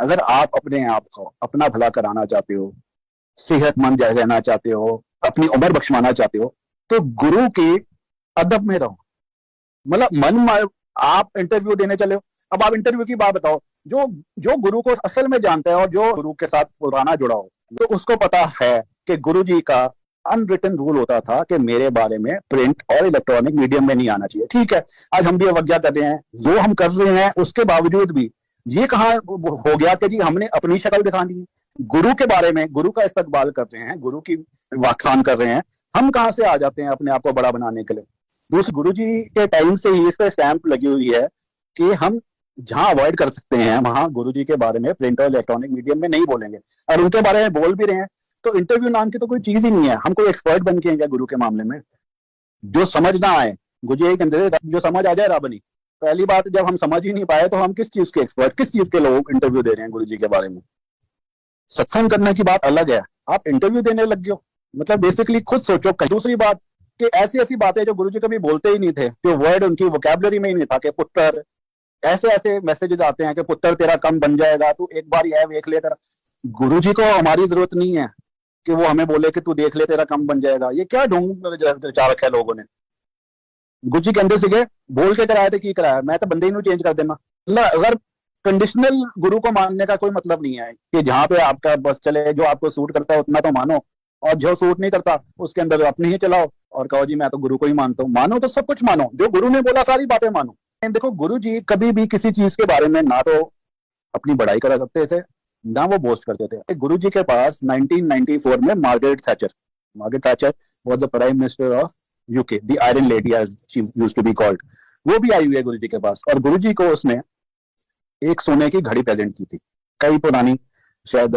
अगर आप अपने आप को अपना भला कराना चाहते हो, सेहतमंद रहना चाहते हो, अपनी उम्र बख्शवाना चाहते हो, तो गुरु के अदब में रहो। मतलब आप इंटरव्यू देने चले हो, अब आप इंटरव्यू की बात बताओ। जो जो गुरु को असल में जानता है और जो गुरु के साथ पुराना जुड़ा हो, तो उसको पता है कि गुरु जी का अनरिटन रूल होता था कि मेरे बारे में प्रिंट और इलेक्ट्रॉनिक मीडियम में नहीं आना चाहिए। ठीक है, आज हम भी अवज्ञा कर रहे हैं, जो हम कर रहे हैं उसके बावजूद भी ये कहाँ हो गया कि जी हमने अपनी शक्ल दिखानी है। गुरु के बारे में, गुरु का इस्तकबाल कर रहे हैं, गुरु की व्याख्यान कर रहे हैं, हम कहाँ से आ जाते हैं अपने आप को बड़ा बनाने के लिए। दूसरे, गुरु जी के टाइम से ही इस पर स्टैंप लगी हुई है कि हम जहां अवॉइड कर सकते हैं वहां गुरु जी के बारे में प्रिंट और इलेक्ट्रॉनिक मीडियम में नहीं बोलेंगे। और उनके बारे में बोल भी रहे हैं तो इंटरव्यू नाम की तो कोई चीज ही नहीं है। हम कोई एक्सपर्ट बन के हैं क्या गुरु के मामले में? जो समझ ना आए, गुरु जी कहते थे जो समझ आ जाए रब नहीं। पहली बात, जब हम समझ ही नहीं पाए तो हम किस चीज के एक्सपर्ट, किस चीज के लोग इंटरव्यू दे रहे हैं गुरु जी के बारे में? सत्संग करने की बात अलग है, आप इंटरव्यू देने लग गए हो। मतलब बेसिकली खुद सोचो। दूसरी बात कि ऐसी ऐसी बातें जो गुरुजी कभी बोलते ही नहीं थे, जो वर्ड उनकी वोकैबुलरी में ही नहीं था, कि पुत्र, ऐसे ऐसे मैसेजेस आते हैं कि पुत्र तेरा कम बन जाएगा, तू एक बार यह देख ले तेरा। गुरुजी को हमारी जरूरत नहीं है कि वो हमें बोले कि तू देख ले तेरा कम बन जाएगा। ये क्या ढोंग रचा रखा है लोगों ने। गुरुजी कहते सीगे बोल के कराया थे की कराया, मैं तो बंदे ही चेंज कर देना। अगर कंडीशनल गुरु को मानने का कोई मतलब नहीं है कि जहां पे आपका बस चले, जो आपको सूट करता है उतना तो मानो, और जो सूट नहीं करता उसके अंदर अपने ही चलाओ और कहो जी मैं तो गुरु को ही मानता हूँ। मानो तो सब कुछ मानो, जो गुरु ने बोला सारी बातें मानो। देखो, गुरु जी कभी भी किसी चीज के बारे में ना तो अपनी बड़ाई करा करते थे, ना वो बोस्ट करते थे। गुरु जी के पास 1994 में Margaret Thatcher was the prime minister of UK, the iron lady as she used to be called. वो भी आई हुई है गुरु जी के पास, और गुरु जी को उसने एक सोने की घड़ी प्रेजेंट की थी, कई पुरानी, शायद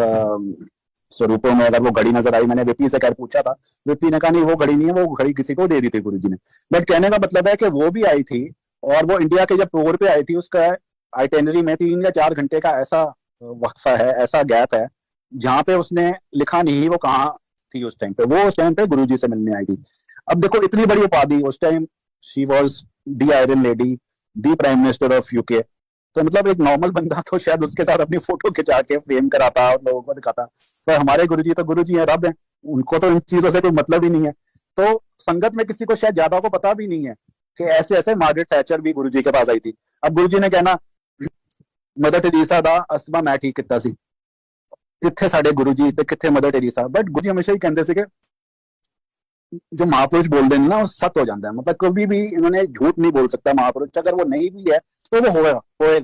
स्वरूपों में अगर वो घड़ी नजर आई। मैंने विपी से खैर पूछा था, विपी ने कहा नहीं वो घड़ी नहीं है, वो घड़ी किसी को दे दी थी गुरु जी ने। बट कहने का मतलब है कि वो भी आई थी, और वो इंडिया के जब टूर पे आई थी उसका आइटेनरी में 3 या 4 घंटे का ऐसा वक्फा है, ऐसा गैप है जहां पे उसने लिखा नहीं वो कहाँ थी उस टाइम पे। वो उस टाइम पे गुरु जी से मिलने आई थी। अब देखो इतनी बड़ी उपाधि उस time, she was the iron lady, the prime minister of UK. तो मतलब एक नॉर्मल बंदा तो शायद उसके साथ अपनी फोटो खिंचा के फ्रेम कराता और लोगों को दिखाता। पर हमारे गुरुजी तो गुरुजी हैं, रब हैं, उनको तो इन चीजों से कोई मतलब ही नहीं है। तो संगत में किसी को शायद ज्यादा को पता भी नहीं है कि ऐसे ऐसे मार्गरेट थैचर भी गुरुजी के पास आई थी। अब गुरुजी ने कहना मदर टेरेसा दा अस्थमा मैं ठीक किया सी, कितने साढ़े गुरुजी ते कितने मदर टेरेसा। बट गुरुजी हमेशा ही कहते थे जो महापुरुष बोल देना ना वो सत हो जाता है। मतलब कभी भी इन्होंने झूठ नहीं बोल सकता महापुरुष, अगर वो नहीं भी है तो वो होगा होएगा।